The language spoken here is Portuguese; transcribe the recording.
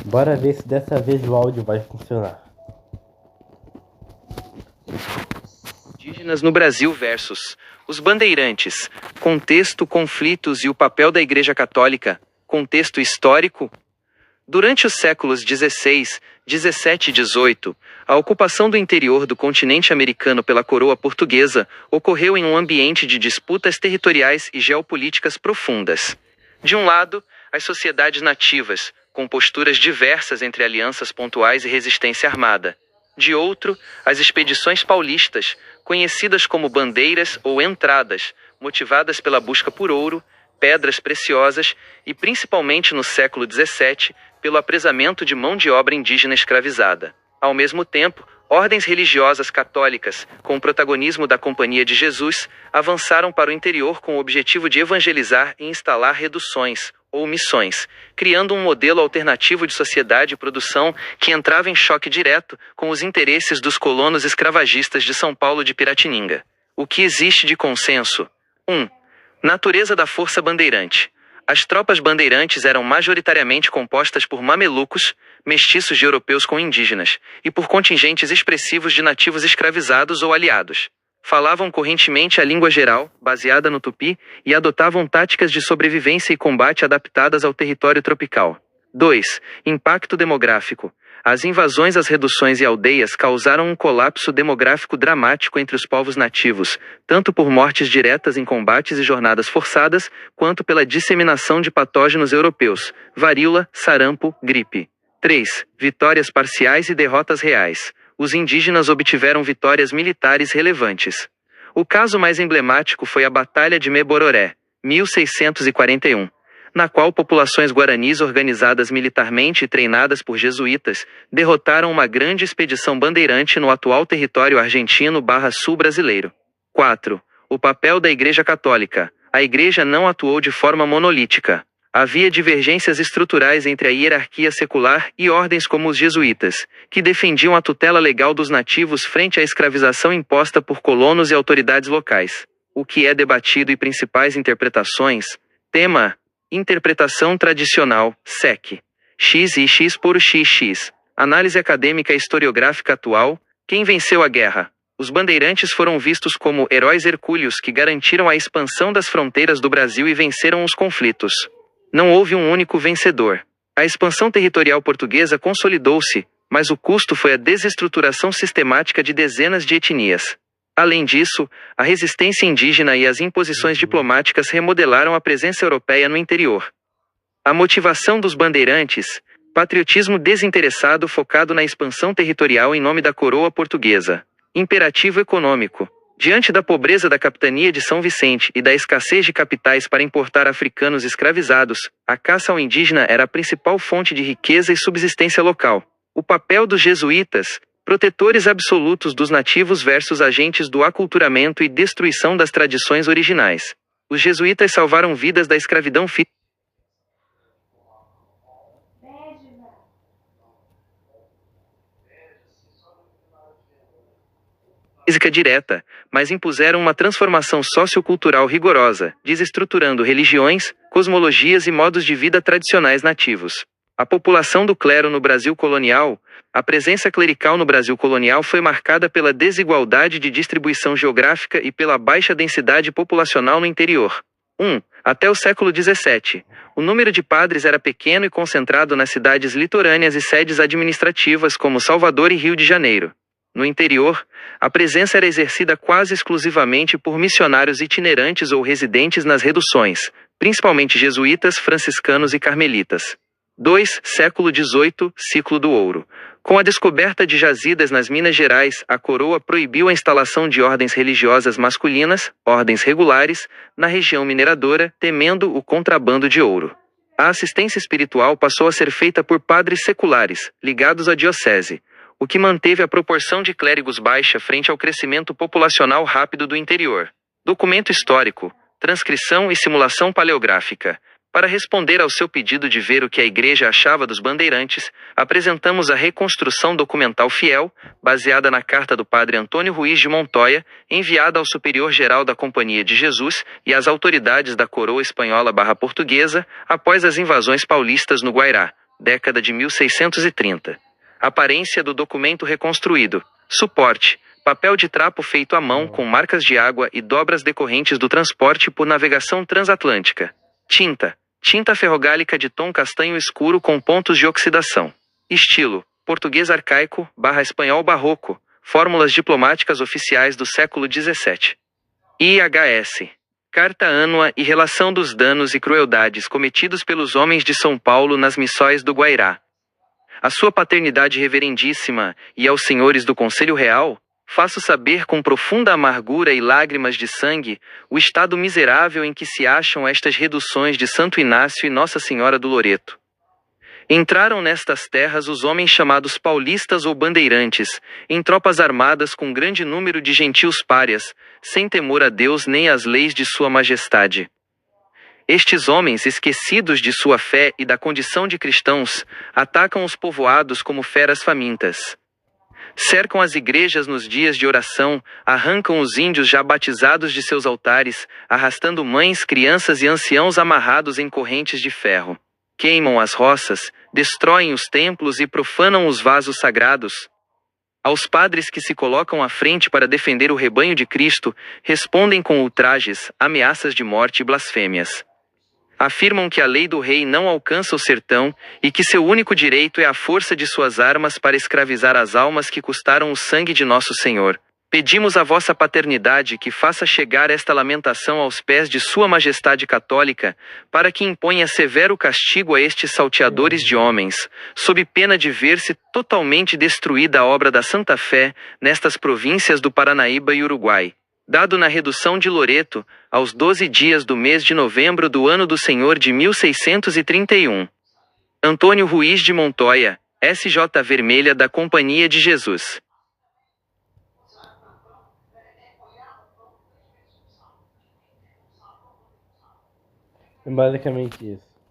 Bora ver se dessa vez o áudio vai funcionar. Indígenas no Brasil versus os bandeirantes. Contexto, conflitos e o papel da Igreja Católica. Contexto histórico. Durante os séculos XVI, XVII e XVIII, a ocupação do interior do continente americano pela coroa portuguesa ocorreu em um ambiente de disputas territoriais e geopolíticas profundas. De um lado, as sociedades nativas, com posturas diversas entre alianças pontuais e resistência armada. De outro, as expedições paulistas, conhecidas como bandeiras ou entradas, motivadas pela busca por ouro, pedras preciosas e, principalmente no século XVII, pelo apresamento de mão de obra indígena escravizada. Ao mesmo tempo, ordens religiosas católicas, com o protagonismo da Companhia de Jesus, avançaram para o interior com o objetivo de evangelizar e instalar reduções, ou missões, criando um modelo alternativo de sociedade e produção que entrava em choque direto com os interesses dos colonos escravagistas de São Paulo de Piratininga. O que existe de consenso? 1. Natureza da força bandeirante. As tropas bandeirantes eram majoritariamente compostas por mamelucos, mestiços de europeus com indígenas, e por contingentes expressivos de nativos escravizados ou aliados. Falavam correntemente a língua geral, baseada no tupi, e adotavam táticas de sobrevivência e combate adaptadas ao território tropical. 2. Impacto demográfico. As invasões às reduções e aldeias causaram um colapso demográfico dramático entre os povos nativos, tanto por mortes diretas em combates e jornadas forçadas, quanto pela disseminação de patógenos europeus, varíola, sarampo, gripe. 3. Vitórias parciais e derrotas reais. Os indígenas obtiveram vitórias militares relevantes. O caso mais emblemático foi a Batalha de Mebororé, 1641. Na qual populações guaranis organizadas militarmente e treinadas por jesuítas, derrotaram uma grande expedição bandeirante no atual território argentino/sul brasileiro. 4. O papel da Igreja Católica. A Igreja não atuou de forma monolítica. Havia divergências estruturais entre a hierarquia secular e ordens como os jesuítas, que defendiam a tutela legal dos nativos frente à escravização imposta por colonos e autoridades locais. O que é debatido e principais interpretações. Tema: Interpretação tradicional, SEC. X e X por XX. Análise acadêmica historiográfica atual. Quem venceu a guerra? Os bandeirantes foram vistos como heróis hercúleos que garantiram a expansão das fronteiras do Brasil e venceram os conflitos. Não houve um único vencedor. A expansão territorial portuguesa consolidou-se, mas o custo foi a desestruturação sistemática de dezenas de etnias. Além disso, a resistência indígena e as imposições diplomáticas remodelaram a presença europeia no interior. A motivação dos bandeirantes: patriotismo desinteressado focado na expansão territorial em nome da coroa portuguesa. Imperativo econômico. Diante da pobreza da capitania de São Vicente e da escassez de capitais para importar africanos escravizados, a caça ao indígena era a principal fonte de riqueza e subsistência local. O papel dos jesuítas: protetores absolutos dos nativos versus agentes do aculturamento e destruição das tradições originais. Os jesuítas salvaram vidas da escravidão física direta, mas impuseram uma transformação sociocultural rigorosa, desestruturando religiões, cosmologias e modos de vida tradicionais nativos. A população do clero no Brasil colonial. A presença clerical no Brasil colonial foi marcada pela desigualdade de distribuição geográfica e pela baixa densidade populacional no interior. 1. Até o século XVII, o número de padres era pequeno e concentrado nas cidades litorâneas e sedes administrativas como Salvador e Rio de Janeiro. No interior, a presença era exercida quase exclusivamente por missionários itinerantes ou residentes nas reduções, principalmente jesuítas, franciscanos e carmelitas. 2. Século XVIII, ciclo do ouro. Com a descoberta de jazidas nas Minas Gerais, a coroa proibiu a instalação de ordens religiosas masculinas, ordens regulares, na região mineradora, temendo o contrabando de ouro. A assistência espiritual passou a ser feita por padres seculares, ligados à diocese, o que manteve a proporção de clérigos baixa frente ao crescimento populacional rápido do interior. Documento histórico, transcrição e simulação paleográfica. Para responder ao seu pedido de ver o que a Igreja achava dos bandeirantes, apresentamos a reconstrução documental fiel, baseada na carta do padre Antônio Ruiz de Montoya, enviada ao Superior-Geral da Companhia de Jesus e às autoridades da coroa espanhola/portuguesa, após as invasões paulistas no Guairá, década de 1630. Aparência do documento reconstruído. Suporte: papel de trapo feito à mão com marcas de água e dobras decorrentes do transporte por navegação transatlântica. Tinta: tinta ferrogálica de tom castanho escuro com pontos de oxidação. Estilo: português arcaico / espanhol barroco. Fórmulas diplomáticas oficiais do século XVII. IHS. Carta Ânua e relação dos danos e crueldades cometidos pelos homens de São Paulo nas missões do Guairá. A sua paternidade reverendíssima, e aos senhores do Conselho Real, faço saber com profunda amargura e lágrimas de sangue, o estado miserável em que se acham estas reduções de Santo Inácio e Nossa Senhora do Loreto. Entraram nestas terras os homens chamados paulistas ou bandeirantes, em tropas armadas com grande número de gentios párias, sem temor a Deus nem às leis de sua majestade. Estes homens, esquecidos de sua fé e da condição de cristãos, atacam os povoados como feras famintas. Cercam as igrejas nos dias de oração, arrancam os índios já batizados de seus altares, arrastando mães, crianças e anciãos amarrados em correntes de ferro. Queimam as roças, destroem os templos e profanam os vasos sagrados. Aos padres que se colocam à frente para defender o rebanho de Cristo, respondem com ultrajes, ameaças de morte e blasfêmias. Afirmam que a lei do rei não alcança o sertão, e que seu único direito é a força de suas armas para escravizar as almas que custaram o sangue de nosso Senhor. Pedimos a vossa paternidade que faça chegar esta lamentação aos pés de sua majestade católica, para que imponha severo castigo a estes salteadores de homens, sob pena de ver-se totalmente destruída a obra da Santa Fé, nestas províncias do Paranaíba e Uruguai. Dado na redução de Loreto, aos 12 dias do mês de novembro do ano do Senhor de 1631. Antônio Ruiz de Montoya, S.J. Vermelha da Companhia de Jesus. É basicamente isso.